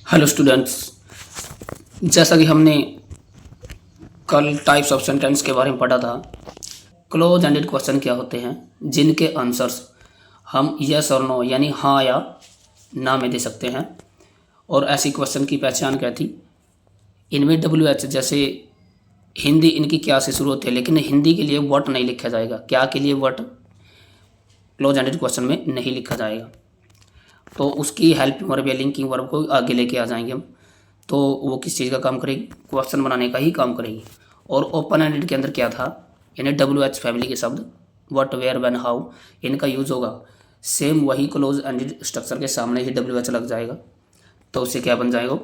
Hello students. जैसा कि हमने कल टाइप्स ऑफ सेंटेंस के बारे में पढ़ा था, क्लोज एंडेड क्वेश्चन क्या होते हैं जिनके आंसर्स हम यस और नो यानी हाँ या ना में दे सकते हैं। और ऐसी क्वेश्चन की पहचान क्या थी? इनमें डब्ल्यू एच जैसे हिंदी इनकी क्या से शुरू होती है, लेकिन हिंदी के लिए व्हाट नहीं लिखा जाएगा। क्या के लिए व्हाट क्लोज एंडेड क्वेश्चन में नहीं लिखा जाएगा, तो उसकी हेल्पिंग वर्ब या लिंकिंग वर्ब को आगे लेके आ जाएंगे हम। तो वो किस चीज़ का काम करेगी? क्वेश्चन बनाने का ही काम करेगी। और ओपन एंडेड के अंदर क्या था, यानी डब्ल्यू एच फैमिली के शब्द व्हाट, वेयर, व्हेन, हाउ इनका यूज होगा। सेम वही क्लोज एंडेड स्ट्रक्चर के सामने ही डब्ल्यू एच लग जाएगा, तो उससे क्या बन जाएगा?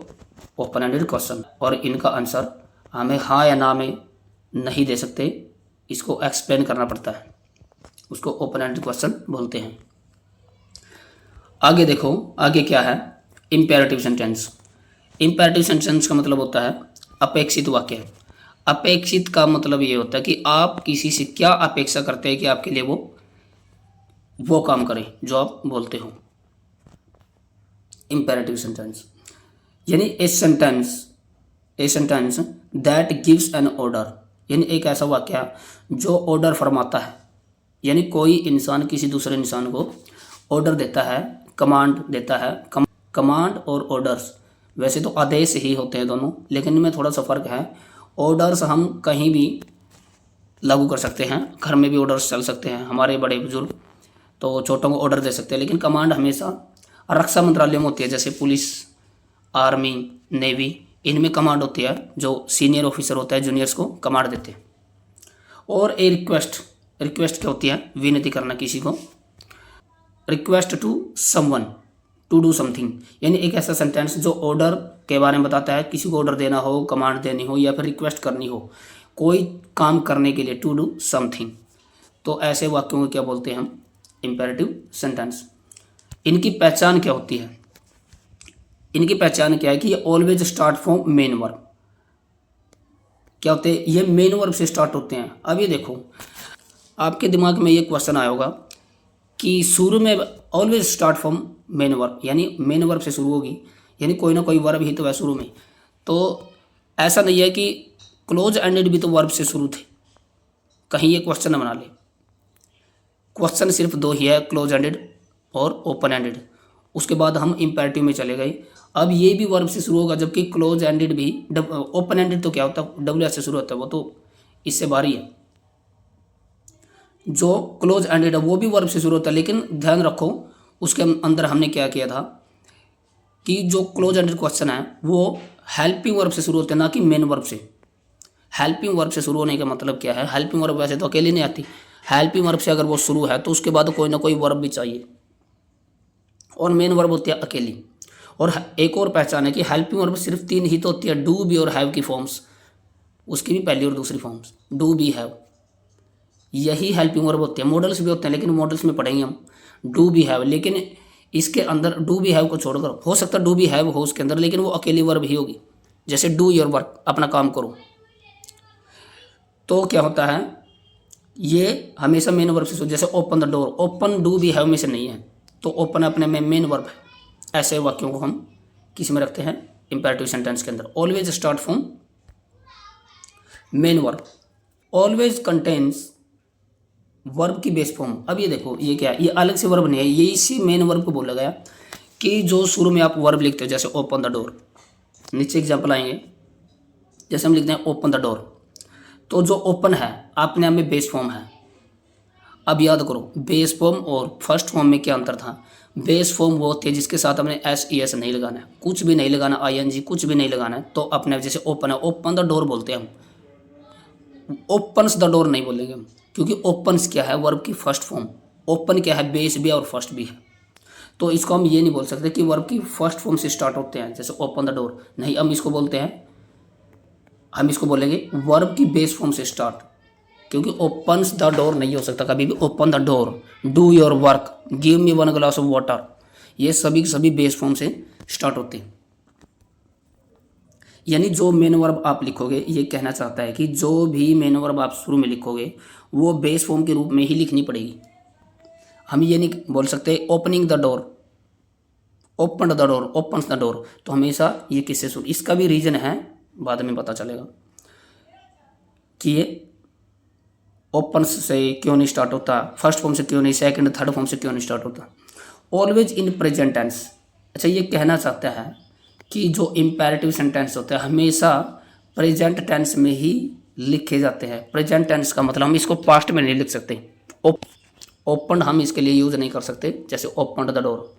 Open ended question. और इनका आंसर हमें हाँ या ना में नहीं दे सकते, इसको एक्सप्लेन करना पड़ता है, उसको ओपन एंडेड क्वेश्चन बोलते हैं। आगे देखो, आगे क्या है? Imperative sentence. इम्पेरेटिव सेंटेंस का मतलब होता है अपेक्षित वाक्य। अपेक्षित का मतलब ये होता है कि आप किसी से क्या अपेक्षा करते हैं कि आपके लिए वो काम करे जो आप बोलते हो। इम्पेरेटिव सेंटेंस यानी a sentence that gives an order, यानी एक ऐसा वाक्य जो ऑर्डर फरमाता है। यानी कोई इंसान किसी दूसरे इंसान को ऑर्डर देता है, कमांड देता है। कमांड और ऑर्डर्स वैसे तो आदेश ही होते हैं दोनों, लेकिन इनमें थोड़ा सा फर्क है। ऑर्डर्स हम कहीं भी लागू कर सकते हैं, घर में भी ऑर्डर्स चल सकते हैं, हमारे बड़े बुजुर्ग तो छोटों को ऑर्डर दे सकते हैं। लेकिन कमांड हमेशा रक्षा मंत्रालय में होती है, जैसे पुलिस, आर्मी, नेवी, इनमें कमांड होती है जो सीनियर ऑफिसर होता है जूनियर्स को कमांड देते हैं। और ए रिक्वेस्ट क्या होती है? विनती करना किसी को। Request to someone to do something, यानी एक ऐसा सेंटेंस जो ऑर्डर के बारे में बताता है, किसी को ऑर्डर देना हो, कमांड देनी हो या फिर रिक्वेस्ट करनी हो कोई काम करने के लिए, टू डू समथिंग। तो ऐसे वाक्यों को क्या बोलते हैं हम? Imperative sentence. इनकी पहचान क्या होती है? इनकी पहचान क्या है कि ये always start from main verb. क्या होते हैं? ये मेन वर्ब से स्टार्ट होते हैं। अब ये देखो, आपके दिमाग में ये क्वेश्चन आया होगा कि शुरू में always start from main verb, यानी मेन वर्ब से शुरू होगी, यानी कोई ना कोई वर्ब ही तो है शुरू में। तो ऐसा नहीं है कि क्लोज एंडेड भी तो वर्ब से शुरू थे, कहीं ये क्वेश्चन न बना ले। क्वेश्चन सिर्फ दो ही है, क्लोज एंडेड और ओपन एंडेड। उसके बाद हम इम्पेरेटिव में चले गए। अब ये भी वर्ब से शुरू होगा, जबकि क्लोज एंडेड भी। ओपन एंडेड तो क्या होता है? डब्ल्यू एस से शुरू होता है, वो तो इससे बाहरी है। जो क्लोज एंडेड है वो भी वर्ब से शुरू होता है, लेकिन ध्यान रखो उसके अंदर हमने क्या किया था कि जो क्लोज एंडेड क्वेश्चन है वो हेल्पिंग वर्ब से शुरू होते हैं, ना कि मेन वर्ब से। हेल्पिंग वर्ब से शुरू होने का मतलब क्या है? हेल्पिंग वर्ब वैसे तो अकेली नहीं आती, हेल्पिंग वर्ब से अगर वो शुरू है तो उसके बाद कोई ना कोई वर्ब भी चाहिए, और मेन वर्ब होती है अकेली। और एक और पहचान है कि हेल्पिंग वर्ब सिर्फ तीन ही तो होती है, डू, बी और हैव की फॉर्म्स, उसकी भी पहली और दूसरी फॉर्म्स, डू, बी, हैव, यही हेल्पिंग वर्ब होते हैं। मॉडल्स भी होते हैं, लेकिन मॉडल्स में पढ़ेंगे हम डू, बी, हैव। लेकिन इसके अंदर डू, बी, हैव को छोड़कर हो सकता है डू, बी, हैव हो उसके अंदर, लेकिन वो अकेली वर्ब ही होगी। जैसे डू योर वर्क, अपना काम करो, तो क्या होता है? ये हमेशा मेन वर्ब से शुरू। जैसे open the door, open do, be, have में से नहीं है, तो ओपन अपने में मेन वर्ब है। ऐसे वाक्यों को हम किस में रखते हैं? इंपेरेटिव सेंटेंस के अंदर। Always start from main verb. Always contains verb की बेस फॉर्म। अब ये देखो, ये क्या है? ये अलग से वर्ब नहीं है, ये इसी मेन वर्ब को बोला गया कि जो शुरू में आप वर्ब लिखते हो, जैसे ओपन द डोर। नीचे एग्जाम्पल आएंगे, जैसे हम लिखते हैं ओपन द डोर, तो जो ओपन है अपने आप में बेस फॉर्म है। अब याद करो, बेस फॉर्म और फर्स्ट फॉर्म में क्या अंतर था? बेस फॉर्म वो होती है जिसके साथ हमने एस ई एस नहीं लगाना है, कुछ भी नहीं लगाना, आई एन जी कुछ भी नहीं लगाना है। तो अपने जैसे ओपन है, ओपन द डोर बोलते हैं हम, ओपन्स द डोर नहीं बोलेंगे हम, क्योंकि ओपन्स क्या है? वर्ब की फर्स्ट फॉर्म। ओपन क्या है? बेस भी है और फर्स्ट भी है। तो इसको हम ये नहीं बोल सकते कि वर्ब की फर्स्ट फॉर्म से स्टार्ट होते हैं, जैसे ओपन द डोर नहीं। हम इसको बोलते हैं, हम इसको बोलेंगे वर्ब की बेस फॉर्म से स्टार्ट, क्योंकि ओपन्स द डोर नहीं हो सकता कभी भी। Open the door, do your work, give me one glass of water, ये सभी बेस फॉर्म से स्टार्ट होते हैं। यानी जो मेन वर्ब आप लिखोगे, ये कहना चाहता है कि जो भी मेन वर्ब आप शुरू में लिखोगे वो बेस फॉर्म के रूप में ही लिखनी पड़ेगी। हम ये नहीं बोल सकते opening the door, open the door, opens the door, तो हमेशा ये किससे शुरू, इसका भी रीजन है, बाद में पता चलेगा कि ये ओपन्स से क्यों नहीं स्टार्ट होता, फर्स्ट फॉर्म से क्यों नहीं, सेकंड थर्ड फॉर्म से क्यों नहीं स्टार्ट होता। ऑलवेज इन प्रेजेंट टेंस, अच्छा ये कहना चाहता है कि जो इम्पेरेटिव सेंटेंस होते हैं हमेशा प्रेजेंट टेंस में ही लिखे जाते हैं। प्रेजेंट टेंस का मतलब हम इसको पास्ट में नहीं लिख सकते। ओपन हम इसके लिए यूज नहीं कर सकते, जैसे ओपन द डोर,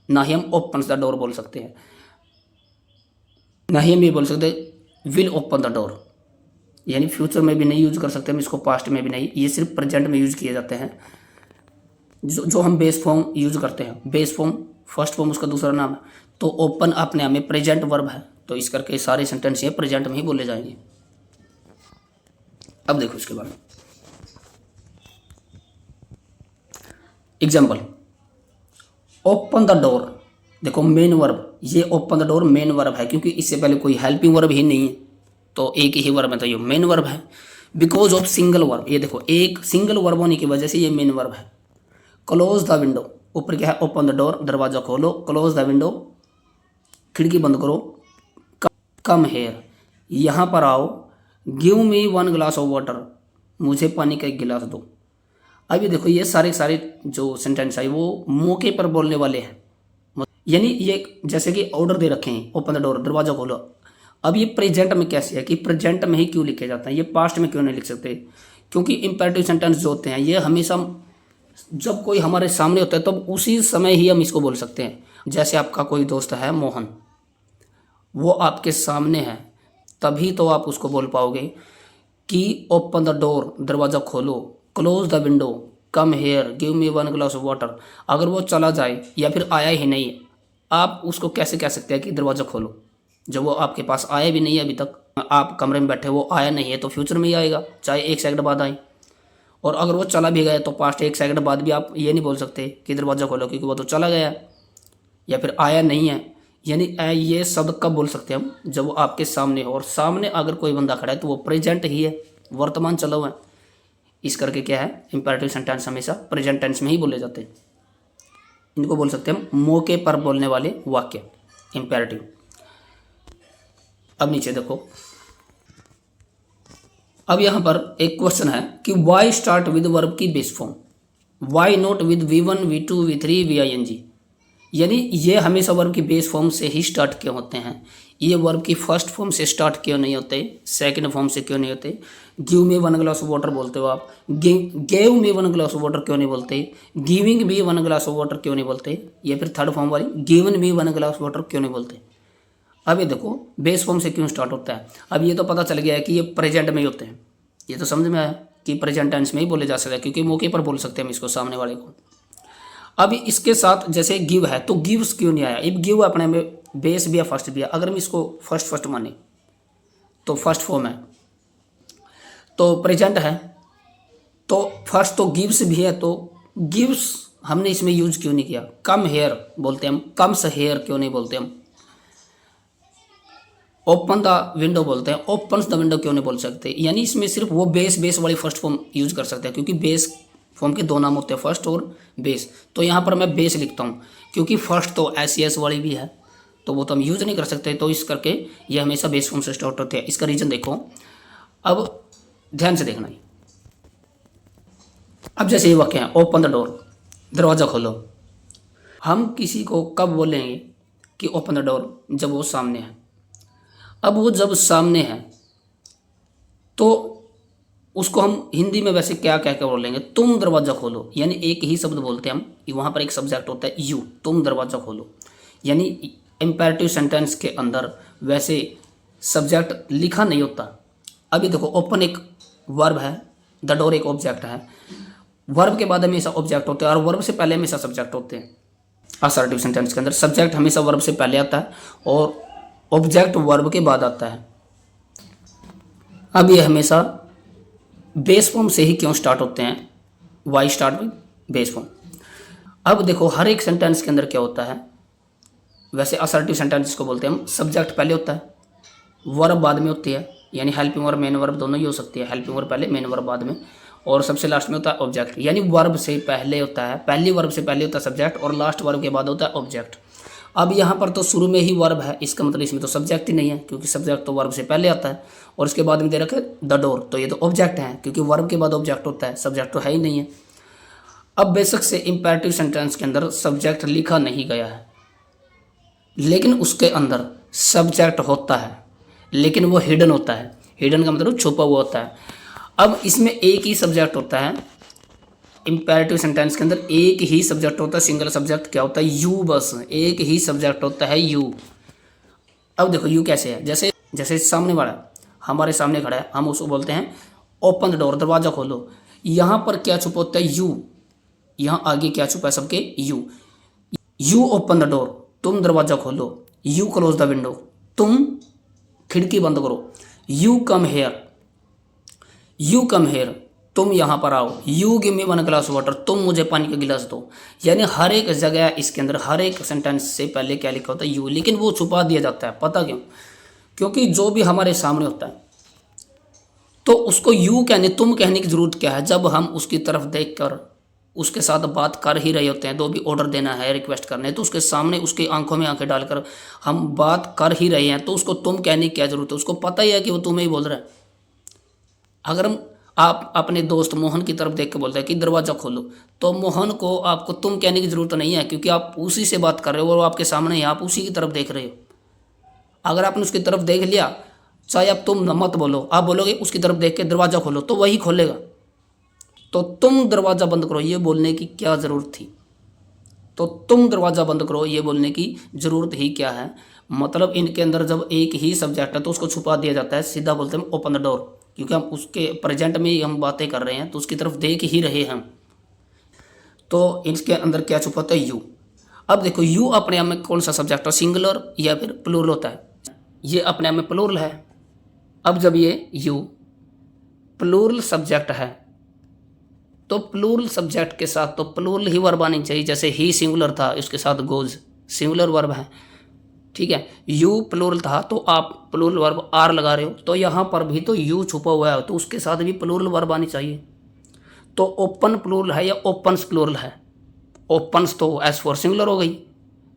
ना ही हम ओपन्स द डोर बोल सकते हैं, ना ही हम ये बोल सकते विल ओपन द डोर, यानी फ्यूचर में भी नहीं यूज कर सकते हम इसको, पास्ट में भी नहीं, ये सिर्फ प्रेजेंट में यूज किए जाते हैं। जो हम बेस फॉर्म यूज करते हैं, बेस फॉर्म फर्स्ट फॉर्म उसका दूसरा नाम है, तो ओपन अपने आप में प्रेजेंट वर्ब है, तो इस करके सारे सेंटेंस ये प्रेजेंट में ही बोले जाएंगे। अब देखो इसके बाद एग्जाम्पल, ओपन द डोर, देखो मेन वर्ब, ये open the door main verb है क्योंकि इससे पहले कोई हेल्पिंग वर्ब ही नहीं है, तो एक ही वर्ब है तो ये मेन वर्ब है। बिकॉज ऑफ सिंगल वर्ब, ये देखो एक सिंगल वर्ब होने की वजह से ये मेन वर्ब है। क्लोज द विंडो, ऊपर क्या है, ओपन द डोर, दरवाजा खोलो, क्लोज द विंडो, खिड़की बंद करो, कम हेयर, यहाँ पर आओ, give me 1 glass of water, मुझे पानी का 1 गिलास दो। अब ये देखो ये सारे जो सेंटेंस है वो मौके पर बोलने वाले हैं, यानी ये जैसे कि ऑर्डर दे रखे हैं, ओपन द डोर, दरवाजा खोलो। अब ये प्रेजेंट में कैसे है कि प्रेजेंट में ही क्यों लिखे जाते हैं, ये पास्ट में क्यों नहीं लिख सकते, क्योंकि इंपेरेटिव सेंटेंस जो होते हैं ये हमेशा जब कोई हमारे सामने होता है तब उसी समय ही हम इसको बोल सकते हैं। जैसे आपका कोई दोस्त है मोहन, वो आपके सामने है, तभी तो आप उसको बोल पाओगे कि ओपन द डोर, दरवाज़ा खोलो, close the window, come here, give me 1 glass of water. अगर वो चला जाए या फिर आया ही नहीं, आप उसको कैसे कह सकते हैं कि दरवाज़ा खोलो, जब वो आपके पास आया भी नहीं है अभी तक, आप कमरे में बैठे, वो आया नहीं है तो फ्यूचर में ही आएगा, चाहे 1 सेकंड बाद आए। और अगर वो चला भी गया तो पास्ट 1 सेकंड बाद भी आप ये नहीं बोल सकते कि दरवाज़ा खोलो, क्योंकि वो तो चला गया या फिर आया नहीं है। यानी ये शब्द कब बोल सकते हैं हम, जब वो आपके सामने हो, और सामने अगर कोई बंदा खड़ा है तो वो प्रेजेंट ही है, वर्तमान चला हुआ है। इस करके क्या है, इंपेरेटिव सेंटेंस हमेशा प्रेजेंट टेंस में ही बोले जाते हैं। इनको बोल सकते हैं हम मौके पर बोलने वाले वाक्य, इंपेरेटिव। अब नीचे देखो, अब यहाँ पर एक क्वेश्चन है कि वाई स्टार्ट विद वर्ब की base form, why not with V1 V2 V3 VING, यानी ये हमेशा वर्ब की बेस फॉर्म से ही स्टार्ट क्यों होते हैं, ये वर्ब की फर्स्ट फॉर्म से स्टार्ट क्यों नहीं होते, सेकंड फॉर्म से क्यों नहीं होते। Give me 1 glass of water बोलते हो आप, gave me 1 glass of water क्यों नहीं बोलते, giving me 1 glass of water क्यों नहीं बोलते, या फिर थर्ड फॉर्म वाली given me 1 glass of water क्यों नहीं बोलते। अब ये देखो बेस फॉर्म से क्यों स्टार्ट होता है। अब ये तो पता चल गया है कि ये प्रेजेंट में ही होते हैं, ये तो समझ में आया कि प्रेजेंट टेंस में ही बोले जा सकते हैं, क्योंकि मौके पर बोल सकते हैं हम इसको सामने वाले को। अब इसके साथ जैसे गिव है तो गिव्स क्यों नहीं आया, अब गिव अपने में बेस भी है फर्स्ट भी है, अगर हम इसको फर्स्ट माने तो फर्स्ट फॉर्म है, तो प्रेजेंट है, तो फर्स्ट तो गिव्स भी है, तो गिव्स हमने इसमें यूज क्यों नहीं किया। कम हेयर बोलते हैं हम, कम्स हेयर क्यों नहीं बोलते हम। ओपन द विंडो बोलते हैं, ओपन्स द विंडो क्यों नहीं बोल सकते। यानी इसमें सिर्फ वो बेस वाली फर्स्ट फॉर्म यूज कर सकते हैं, क्योंकि बेस फॉर्म के 2 नाम होते हैं, फर्स्ट और बेस। तो यहाँ पर मैं बेस लिखता हूँ, क्योंकि फर्स्ट तो SES वाली भी है, तो वो तो हम यूज नहीं कर सकते, तो इस करके ये हमेशा बेस फॉर्म से स्टार्ट होते हैं। इसका रीजन देखो, अब ध्यान से देखना ही। अब जैसे ये वाक्य है, ओपन द डोर, दरवाज़ा खोलो, हम किसी को कब बोलेंगे कि ओपन द डोर, जब वो सामने है। अब वो जब सामने है तो उसको हम हिंदी में वैसे क्या कह के बोलेंगे, तुम दरवाज़ा खोलो, यानी एक ही शब्द बोलते हैं हम, वहाँ पर एक सब्जेक्ट होता है यू, तुम दरवाज़ा खोलो। यानी इम्पेरेटिव सेंटेंस के अंदर वैसे सब्जेक्ट लिखा नहीं होता। अभी देखो ओपन एक वर्ब है, द डोर एक ऑब्जेक्ट है, वर्ब के बाद हमेशा ऑब्जेक्ट होते हैं और वर्ब से पहले हमेशा सब्जेक्ट होते हैं। असर्टिव सेंटेंस के अंदर सब्जेक्ट हमेशा वर्ब से पहले आता है और ऑब्जेक्ट वर्ब के बाद आता है। अब ये हमेशा बेस फॉर्म से ही क्यों स्टार्ट होते हैं, why start with base form. अब देखो हर एक सेंटेंस के अंदर क्या होता है, वैसे असर्टिव सेंटेंस जिसको बोलते हैं हम, सब्जेक्ट पहले होता है, वर्ब बाद में होती है, यानी हेल्पिंग वर्ब मेन वर्ब दोनों ही हो सकती है, हेल्पिंग वर्ब पहले मेन वर्ब बाद में, और सबसे लास्ट में होता है ऑब्जेक्ट। यानी वर्ब से पहले होता है, पहली वर्ब से पहले होता है सब्जेक्ट और लास्ट वर्ब के बाद होता है ऑब्जेक्ट। अब यहाँ पर तो शुरू में ही वर्ब है, इसका मतलब इसमें तो सब्जेक्ट ही नहीं है, क्योंकि सब्जेक्ट तो वर्ब से पहले आता है। और इसके बाद में दे रखा है द डोर, तो ये तो ऑब्जेक्ट है, क्योंकि वर्ब के बाद ऑब्जेक्ट होता है, सब्जेक्ट तो है ही नहीं है। अब बेशक से इम्पेरेटिव सेंटेंस के अंदर सब्जेक्ट लिखा नहीं गया है, लेकिन उसके अंदर सब्जेक्ट होता है, लेकिन वो हिडन होता है। हिडन का मतलब छुपा हुआ होता है। अब इसमें एक ही सब्जेक्ट होता है, इम्पेरेटिव सेंटेंस के अंदर एक ही सब्जेक्ट होता है, सिंगल सब्जेक्ट क्या होता है, यू, बस एक ही सब्जेक्ट होता है, यू। अब देखो यू कैसे है, जैसे जैसे सामने वाला हमारे सामने खड़ा है, हम उसको बोलते हैं ओपन द डोर, दरवाजा खोलो। यहाँ पर क्या छुपा होता है, यू। यहाँ आगे क्या छुपा है सबके, you. You open the door, तुम दरवाजा खोलो। यू क्लोज द विंडो, तुम खिड़की बंद करो। You come here, you come here, तुम यहाँ पर आओ। You give me one glass water, तुम मुझे पानी का गिलास दो। यानी हर एक जगह इसके अंदर हर एक सेंटेंस से पहले क्या लिखा होता है, यू, लेकिन वो छुपा दिया जाता है। पता क्यों? क्योंकि जो भी हमारे सामने होता है तो उसको यू कहने, तुम कहने की जरूरत क्या है, जब हम उसकी तरफ देखकर उसके साथ बात कर ही रहे होते हैं, जो भी ऑर्डर देना है, रिक्वेस्ट करना है, तो उसके सामने उसकी आंखों में आंखें डालकर हम बात कर ही रहे हैं, तो उसको तुम कहने की क्या जरूरत है, उसको पता ही है कि वो तुम्हें ही बोल रहा है। अगर आप अपने दोस्त मोहन की तरफ देख के बोलते हैं कि दरवाज़ा खोलो, तो मोहन को आपको तुम कहने की ज़रूरत नहीं है, क्योंकि आप उसी से बात कर रहे हो और वो आपके सामने है, आप उसी की तरफ देख रहे हो। अगर आपने उसकी तरफ देख लिया, चाहे आप तुम मत बोलो, आप बोलोगे उसकी तरफ देख के दरवाज़ा खोलो, तो वही खोलेगा। तो तुम दरवाज़ा बंद करो ये बोलने की क्या ज़रूरत थी? तो तुम दरवाज़ा बंद करो ये बोलने की ज़रूरत ही क्या है? मतलब इनके अंदर जब एक ही सब्जेक्ट है तो उसको छुपा दिया जाता है, सीधा बोलते हैं ओपन द डोर, क्योंकि हम उसके प्रेजेंट में ही हम बातें कर रहे हैं, तो उसकी तरफ देख ही रहे हैं हम। तो इसके अंदर क्या छुपा होता है, यू। अब देखो यू अपने आप में कौन सा सब्जेक्ट है, सिंगुलर या फिर प्लूरल होता है? ये अपने आप में प्लूरल है। अब जब ये यू प्लूरल सब्जेक्ट है, तो प्लूरल सब्जेक्ट के साथ तो प्लूरल ही वर्ब आनी चाहिए। जैसे ही सिंगुलर था, इसके साथ गोज सिंगुलर वर्ब है, ठीक है। यू प्लूरल था तो आप प्लूरल वर्ब आर लगा रहे हो, तो यहाँ पर भी तो यू छुपा हुआ है, तो उसके साथ भी प्लूरल वर्ब आनी चाहिए। तो ओपन प्लूरल है या ओपन्स प्लूरल है? ओपन्स तो एस फॉर सिंगुलर हो गई,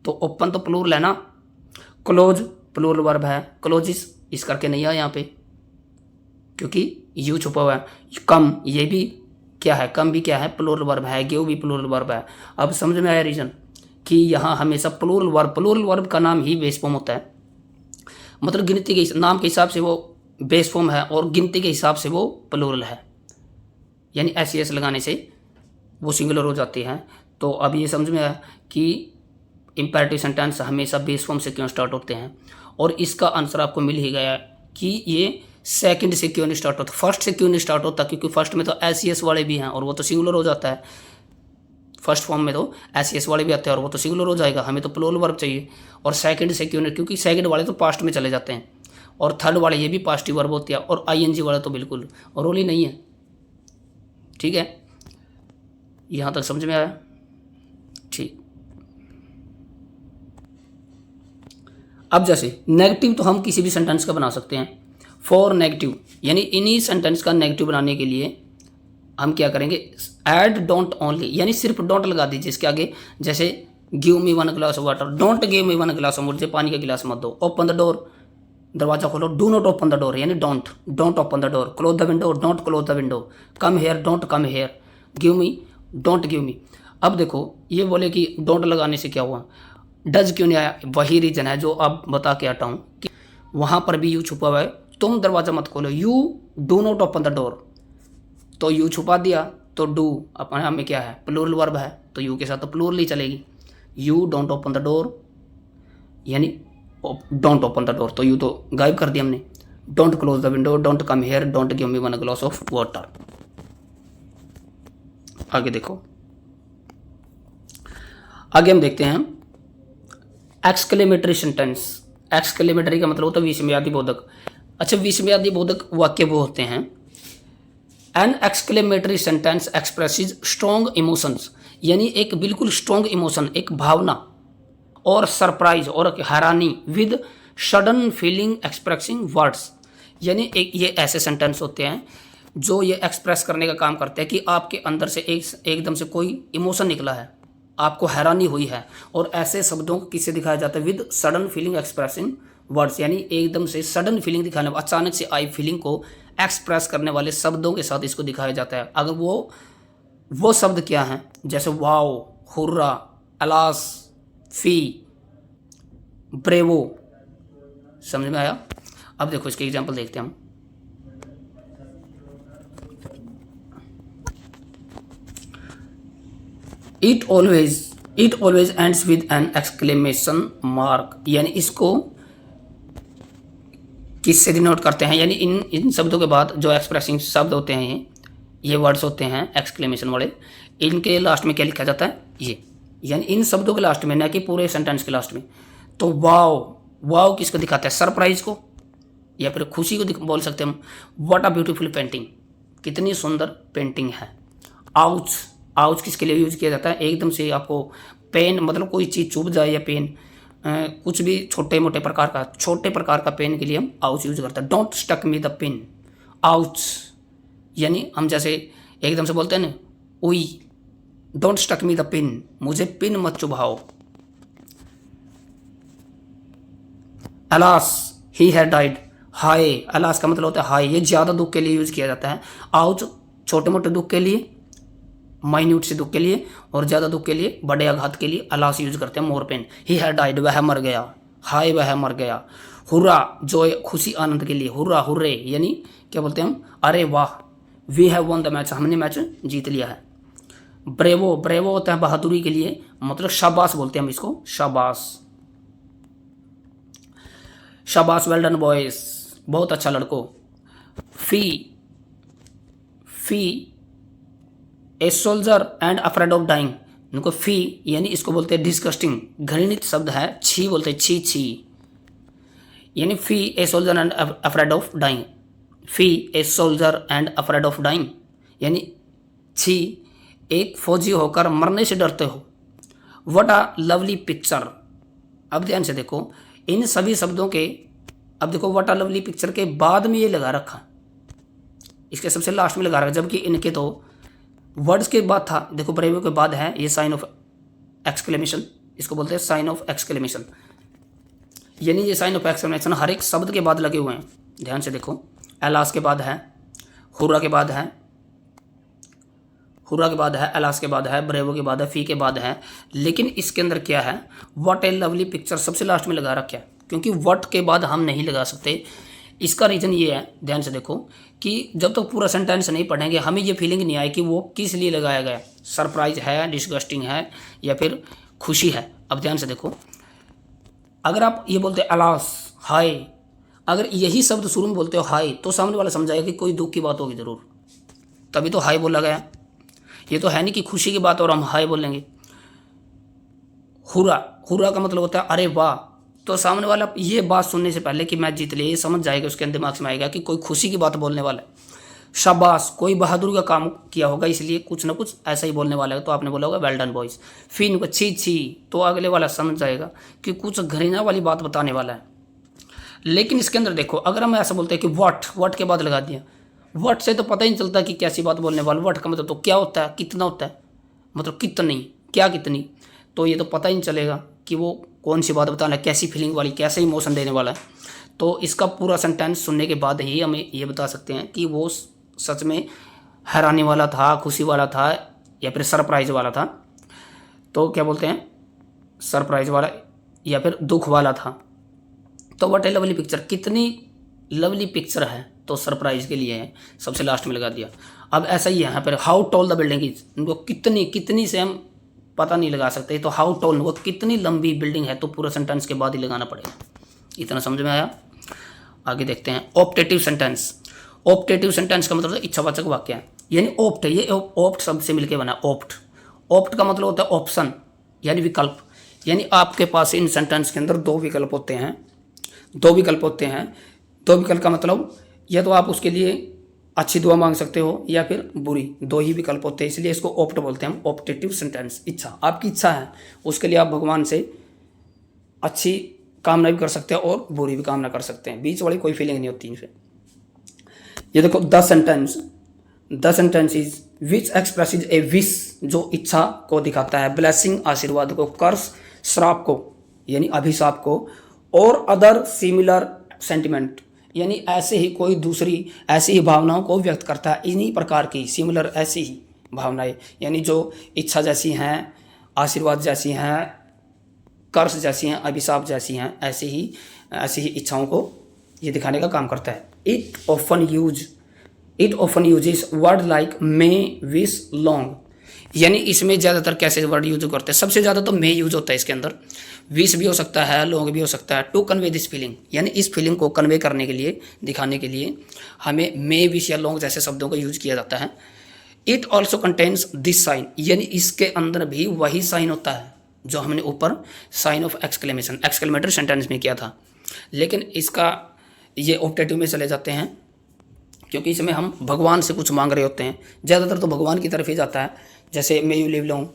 तो ओपन तो प्लूरल है ना। क्लोज प्लूरल वर्ब है, क्लोजिस इस करके नहीं आया यहाँ पे, क्योंकि यू छुपा हुआ है। कम ये भी क्या है, कम भी क्या है, प्लूरल वर्ब है। गिव भी प्लूरल वर्ब है। अब समझ में आया रीजन कि यहाँ हमेशा प्लूरल वर्ब का नाम ही बेस फॉर्म होता है, मतलब गिनती के नाम के हिसाब से वो बेस फॉर्म है और गिनती के हिसाब से वो प्लूरल है, यानी एस लगाने से वो सिंगुलर हो जाती है। तो अब ये समझ में आया कि इम्पेरेटिव सेंटेंस हमेशा बेस फॉर्म से क्यों स्टार्ट होते हैं, और इसका आंसर आपको मिल ही गया कि ये सेकंड से क्यों नहीं स्टार्ट होता, फर्स्ट से क्यों नहीं स्टार्ट होता, क्योंकि फर्स्ट में तो एस वाले भी हैं और वो तो सिंगुलर हो जाता है। फर्स्ट फॉर्म में तो एस वाले भी आते हैं और वो तो सिंगुलर हो जाएगा, हमें तो प्लूरल वर्ब चाहिए। और सेकंड से क्यों नहीं, क्योंकि सेकंड वाले तो पास्ट में चले जाते हैं और थर्ड वाले ये भी पास्टिव वर्ब होती है, और आईएनजी वाला तो बिल्कुल रोल ही नहीं है। ठीक है, यहाँ तक समझ में आया? ठीक। अब जैसे नेगेटिव तो हम किसी भी सेंटेंस का बना सकते हैं। फॉर नेगेटिव यानी इन्हीं सेंटेंस का नेगेटिव बनाने के लिए हम क्या करेंगे, ऐड डोंट ओनली, यानी सिर्फ डोंट लगा दीजिए इसके आगे। जैसे give me one glass of water, don't give me one glass of, मुझे पानी का गिलास मत दो। ओपन द डोर, दरवाजा खोलो। Do not open the door यानी don't open the door. Close the window, don't close the window. Come here, don't come here. Give me, don't give me. अब देखो ये बोले कि डोंट लगाने से क्या हुआ, डज क्यों नहीं आया? वही रीजन है जो अब बता के हटा हूँ कि वहाँ पर भी यू छुपा हुआ है। तुम दरवाजा मत खोलो, you do not open the door, तो यू छुपा दिया, तो डू अपने आप में क्या है, प्लूरल वर्ब है, तो यू के साथ तो प्लूरल ही चलेगी। You don't open the door यानी डोंट ओपन द डोर, तो यू तो गायब कर दिया हमने। Don't close the window, don't come here, don't give me one glass of water. आगे देखो, आगे हम देखते हैं एक्सक्लेमेटरी सेंटेंस। एक्सक्लेमेटरी का मतलब होता है विस्मयादि बोधक। अच्छा, विस्मयादि बोधक वाक्य वो होते हैं, an exclamatory sentence expresses strong emotions, यानी एक बिल्कुल स्ट्रॉन्ग इमोशन, एक भावना और सरप्राइज और हैरानी with sudden feeling expressing words, यानी एक ये ऐसे सेंटेंस होते हैं जो ये एक्सप्रेस करने का काम करते हैं कि आपके अंदर से एकदम से कोई इमोशन निकला है, आपको हैरानी हुई है। और ऐसे शब्दों को किससे दिखाया जाता है? With sudden feeling expressing words, यानी एकदम से सडन फीलिंग दिखाने, अचानक से आई फीलिंग को एक्सप्रेस करने वाले शब्दों के साथ इसको दिखाया जाता है। अगर वो शब्द क्या हैं? जैसे वाओ, हुर्रा, अलास, फी, ब्रेवो। समझ में आया? अब देखो इसके एग्जाम्पल देखते हैं हम। It always ends with an exclamation mark, यानी इसको किससे डिनोट करते हैं? यानी इन शब्दों के बाद जो एक्सप्रेसिंग शब्द होते हैं, ये वर्ड्स होते हैं एक्सक्लेमेशन वाले, इनके लास्ट में क्या लिखा जाता है? ये, यानी इन शब्दों के लास्ट में, ना कि पूरे सेंटेंस के लास्ट में। तो वाओ किसको दिखाता है? सरप्राइज को, या फिर खुशी को बोल सकते हैं हम। व्हाट अ ब्यूटीफुल पेंटिंग, कितनी सुंदर पेंटिंग है। आउच किसके लिए यूज किया जाता है? एकदम से आपको पेन, मतलब कोई चीज़ चुभ जाए, या पेन कुछ भी छोटे प्रकार का पेन के लिए हम आउच यूज करते हैं। Don't stuck me the pin, ouch, यानी हम जैसे एकदम से बोलते हैं ना, उई, don't stuck me the pin, मुझे पिन मत चुभाओ। अलास, ही हैड डाइड, हाय, अलास का मतलब होता है हाय, ये ज़्यादा दुख के लिए यूज किया जाता है। आउच छोटे मोटे दुख के लिए, माइन्यूट से दुख के लिए, और ज़्यादा दुख के लिए, बड़े आघात के लिए अलास यूज करते हैं। मोर पेन, ही हैड डाइड, वह मर गया। हाय, वह मर गया। हुर्रा, जो खुशी आनंद के लिए, हुर्रा, हुर्रे, यानी क्या बोलते हैं हम? अरे वाह, we have won the match, हमने मैच जीत लिया है। ब्रेवो होता है बहादुरी के लिए, मतलब शाबाश बोलते हैं हम इसको, शाबाश, वेल डन बॉयज, बहुत अच्छा लड़कों। Fie a soldier and afraid of dying, इनको फी यानी इसको बोलते हैं डिस्गस्टिंग, घृणित शब्द है। छी बोलते हैं, छी, यानी fie a soldier and afraid of dying, fie a soldier and afraid of dying, यानी छी, एक फौजी होकर मरने से डरते हो। व्हाट अ लवली पिक्चर, अब ध्यान से देखो इन सभी शब्दों के, अब देखो व्हाट अ लवली पिक्चर के बाद में ये लगा रखा, इसके सबसे लास्ट में लगा रखा, जबकि इनके तो वर्ड्स के बाद था। देखो ब्रेवो के बाद है ये साइन ऑफ एक्सक्लेमेशन, इसको बोलते हैं साइन ऑफ एक्सक्लेमेशन, यानी ये साइन ऑफ एक्सक्लेमेशन हर एक शब्द के बाद लगे हुए हैं। ध्यान से देखो, एलास के बाद है, हुर्रा के बाद है, एलास के बाद है, ब्रेवो के बाद है, फी के बाद है, लेकिन इसके अंदर क्या है? व्हाट ए लवली पिक्चर सबसे लास्ट में लगा रखा है, क्योंकि व्हाट के बाद हम नहीं लगा सकते। इसका रीज़न ये है, ध्यान से देखो, कि जब तक पूरा सेंटेंस नहीं पढ़ेंगे हमें ये फीलिंग नहीं आए कि वो किस लिए लगाया गया, सरप्राइज है, डिस्गस्टिंग है, या फिर खुशी है। अब ध्यान से देखो, अगर आप ये बोलते हैं अलास, हाय, अगर यही शब्द शुरू में बोलते हो हाय, तो सामने वाला समझाएगा कि कोई दुख की बात होगी ज़रूर, तभी तो हाय बोला गया। ये तो है नहीं कि खुशी की बात और हम हाय बोलेंगे। हुर्रा का मतलब होता है अरे वाह, तो सामने वाला ये बात सुनने से पहले कि मैं जीत लिया, ये समझ जाएगा, उसके दिमाग में आएगा कि कोई खुशी की बात बोलने वाला है। शाबाश, कोई बहादुरी का काम किया होगा, इसलिए कुछ ना कुछ ऐसा ही बोलने वाला है, तो आपने बोला होगा वेल डन बॉयज। फिर इनको छी, तो अगले वाला समझ जाएगा कि कुछ घृणा वाली बात बताने वाला है। लेकिन इसके अंदर देखो, अगर हम ऐसा बोलते हैं कि व्हाट के बाद लगा दिया, व्हाट से तो पता ही नहीं चलता कि कैसी बात बोलने वाला। व्हाट का मतलब तो क्या होता है? कितना होता है, मतलब कितनी, क्या कितनी, तो ये तो पता ही नहीं चलेगा कि वो कौन सी बात बताना है, कैसी फीलिंग वाली, कैसे इमोशन देने वाला है। तो इसका पूरा सेंटेंस सुनने के बाद ही हमें ये बता सकते हैं कि वो सच में हैरानी वाला था, खुशी वाला था, या फिर सरप्राइज वाला था। तो क्या बोलते हैं, सरप्राइज वाला या फिर दुख वाला था। तो व्हाट ए लवली पिक्चर, कितनी लवली पिक्चर है, तो सरप्राइज के लिए है, सबसे लास्ट में लगा दिया। अब ऐसा ही है यहाँ पर, how tall the building is, इनको कितनी से हम पता नहीं लगा सकते, तो हाउ टॉल, वो कितनी लंबी बिल्डिंग है, तो पूरा सेंटेंस के बाद ही लगाना पड़ेगा। इतना समझ में आया? आगे देखते हैं ऑप्टेटिव सेंटेंस। ऑप्टेटिव सेंटेंस का मतलब है इच्छावाचक वाक्य है, यानी ऑप्ट है, ये ऑप्ट शब्द से मिलकर बना। ऑप्ट का मतलब होता है ऑप्शन, यानी विकल्प, यानी आपके पास इन सेंटेंस के अंदर दो विकल्प होते हैं। दो विकल्प का मतलब या तो आप उसके लिए अच्छी दुआ मांग सकते हो या फिर बुरी, दो ही विकल्प होते हैं, इसलिए इसको ऑप्ट बोलते हैं हम, ऑप्टेटिव सेंटेंस। इच्छा, आपकी इच्छा है, उसके लिए आप भगवान से अच्छी कामना भी कर सकते हैं और बुरी भी कामना कर सकते हैं, बीच वाली कोई फीलिंग नहीं होती इनसे। ये देखो, the sentence is which expresses A wish जो इच्छा को दिखाता है, ब्लेसिंग आशीर्वाद को, कर्स श्राप को यानी अभिशाप को, और अदर सिमिलर सेंटिमेंट यानी ऐसे ही कोई दूसरी ऐसी ही भावनाओं को व्यक्त करता है। इन्हीं प्रकार की सिमिलर ऐसी ही भावनाएं यानी जो इच्छा जैसी हैं, आशीर्वाद जैसी हैं, कर्स जैसी हैं, अभिशाप जैसी हैं, ऐसी ही इच्छाओं को ये दिखाने का काम करता है। It often uses word like may, wish, long यानी इसमें ज़्यादातर कैसे वर्ड यूज करते हैं? सबसे ज़्यादा तो मे यूज होता है इसके अंदर, विश भी हो सकता है, लॉन्ग भी हो सकता है। टू कन्वे दिस फीलिंग यानी इस फीलिंग को कन्वे करने के लिए, दिखाने के लिए हमें मे, विश या लॉन्ग जैसे शब्दों का यूज किया जाता है। It also contains this sign यानी इसके अंदर भी वही साइन होता है जो हमने ऊपर sign of exclamation exclamatory sentence में किया था, लेकिन इसका ये ऑप्टेटिव में चले जाते हैं क्योंकि इसमें हम भगवान से कुछ मांग रहे होते हैं। ज़्यादातर तो भगवान की तरफ ही जाता है, जैसे मे यू लिव लॉन्ग,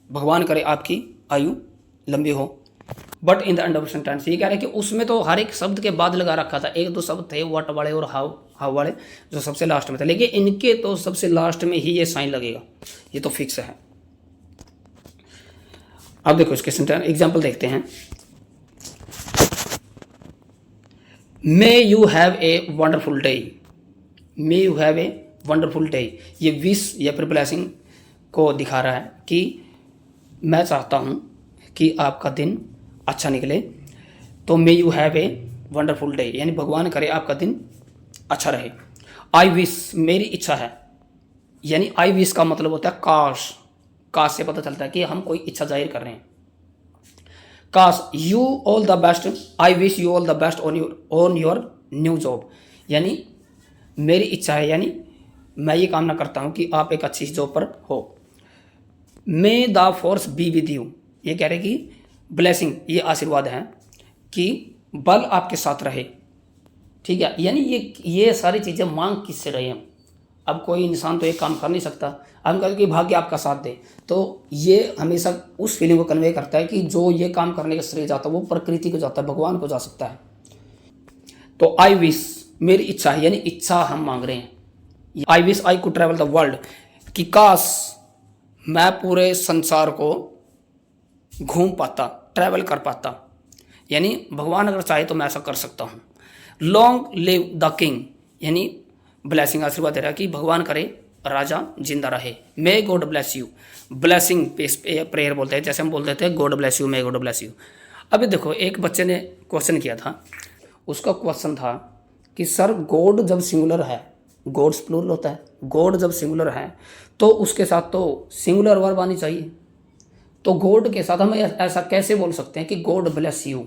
भगवान करे आपकी आयु लंबी हो। But in the end of sentence ये कह रहे हैं कि उसमें तो हर एक शब्द के बाद लगा रखा था, एक दो शब्द थे व्हाट वाले और हाउ वाले जो सबसे लास्ट में थे, लेकिन इनके तो सबसे लास्ट में ही ये साइन लगेगा, ये तो फिक्स है। अब देखो इसके सेंटेंस एग्जाम्पल देखते हैं। May you have a wonderful day, may you have a wonderful day ये विश या फिर ब्लेसिंग को दिखा रहा है कि मैं चाहता हूँ कि आपका दिन अच्छा निकले। तो may you have a wonderful day यानी भगवान करे आपका दिन अच्छा रहे। आई विश मेरी इच्छा है यानी आई विश का मतलब होता है काश, काश से पता चलता है कि हम कोई इच्छा जाहिर कर रहे हैं। काश you all the best, I wish you all the best on your new job यानी मेरी इच्छा है यानी मैं ये कामना करता हूँ कि आप एक अच्छी जॉब पर हो। मे the force be with you ये कह रहे कि ब्लेसिंग ये आशीर्वाद है कि बल आपके साथ रहे, ठीक है। यानी ये सारी चीज़ें मांग किससे रहे हम? अब कोई इंसान तो ये काम कर नहीं सकता, अब हम कहते कि भाग्य आपका साथ दे, तो ये हमेशा उस फीलिंग को कन्वे करता है कि जो ये काम करने का श्रेय जाता है वो प्रकृति को जाता है, भगवान को जा सकता है। तो आई विश मेरी इच्छा है यानी इच्छा हम मांग रहे हैं। I wish I could travel the world कि काश मैं पूरे संसार को घूम पाता, ट्रैवल कर पाता, यानी भगवान अगर चाहे तो मैं ऐसा कर सकता हूँ। लॉन्ग लिव द किंग यानी ब्लेसिंग आशीर्वाद दे रहा है कि भगवान करे राजा जिंदा रहे। May God bless you blessing prayer बोलते हैं, जैसे हम बोलते थे God bless you, may God bless you. अभी देखो एक बच्चे ने क्वेश्चन किया था, उसका क्वेश्चन था कि सर गॉड जब सिंगुलर है, गॉड्स प्लूरल होता है, गॉड जब सिंगुलर है तो उसके साथ तो सिंगुलर वर्ब आनी चाहिए, तो गॉड के साथ हम ऐसा कैसे बोल सकते हैं कि God bless you,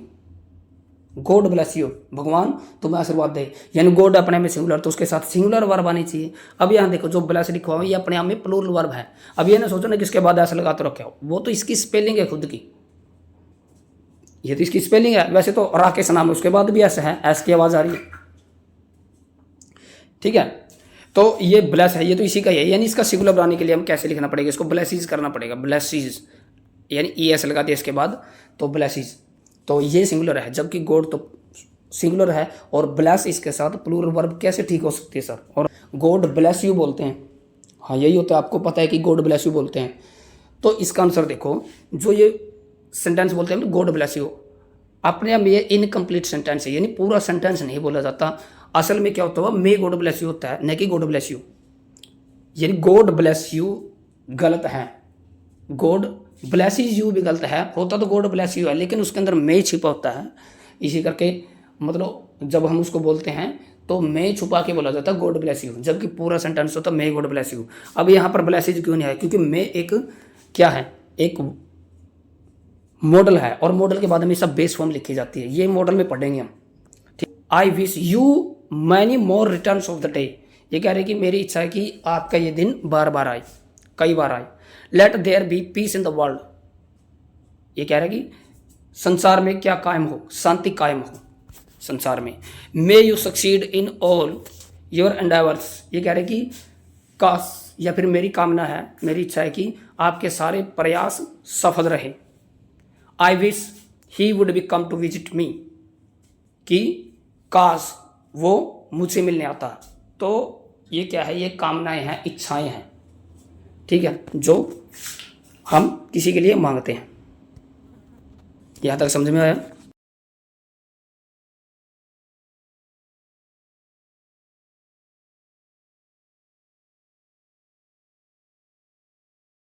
God bless you भगवान तुम्हें आशीर्वाद दे, यानी गॉड अपने में सिंगुलर तो उसके साथ सिंगुलर वर्ब आनी चाहिए। अब यहाँ देखो जो ब्लेस लिखा हुआ है ये अपने आप में प्लूरल वर्ब है। अब ये ना सोचो ना किसके बाद ऐसा लगा तो रखे हो, वो तो इसकी स्पेलिंग है खुद की, ये तो इसकी स्पेलिंग है। वैसे तो राकेश नाम है उसके बाद भी ऐसा है, ऐस की आवाज़ आ रही है, ठीक है। तो ये ब्लेस है, ये तो इसी का ही है, यानी इसका सिंगुलर बनाने के लिए हम कैसे लिखना पड़ेगा, इसको ब्लेसिस करना पड़ेगा, ब्लेसिस यानी ई एस लगा दिया इसके बाद तो ब्लेसिस, तो ये सिंगुलर है, जबकि गॉड तो सिंगुलर है और ब्लेस इसके साथ प्लूरल वर्ब कैसे ठीक हो सकती है सर? और गॉड ब्लेस यू बोलते हैं, हाँ यही होता है, आपको पता है कि गॉड ब्लेस यू बोलते हैं। तो इसका आंसर देखो, जो ये सेंटेंस बोलते हैं गॉड ब्लेस यू, अपने आप ये इनकम्प्लीट सेंटेंस है, यानी पूरा सेंटेंस नहीं बोला जाता। असल में क्या होता है, मे गॉड ब्लेस यू होता है, न कि गॉड ब्लेस यू, यानी गॉड ब्लेस यू गलत है, गॉड ब्लेसिस यू भी गलत है, होता तो गॉड ब्लेस यू है लेकिन उसके अंदर मे छिपा होता है, इसी करके मतलब जब हम उसको बोलते हैं तो मे छुपा के बोला जाता है गॉड ब्लेस यू, जबकि पूरा सेंटेंस होता है मे गॉड ब्लेस यू। अब यहाँ पर ब्लेसिस क्यों नहीं है? क्योंकि मे एक क्या है, एक मॉडल है और मॉडल के बाद में सब बेस फॉर्म लिखी जाती है, ये मॉडल में पढ़ेंगे हम, ठीक। I wish you many more returns of the day, ये कह रहे कि मेरी इच्छा है कि आपका ये दिन बार बार आए, कई बार आए। Let there be peace in the world, ये कह रहे कि संसार में क्या कायम हो, शांति कायम हो संसार में। May you succeed in all your endeavours, ये कह रहे कि काश या फिर मेरी कामना है, मेरी इच्छा है कि आपके सारे प्रयास सफल रहे। I wish he would be come to visit me, कि काश वो मुझसे मिलने आता। तो ये क्या है, ये कामनाएं हैं, इच्छाएं हैं, ठीक है, जो हम किसी के लिए मांगते हैं। यहाँ तक समझ में आया?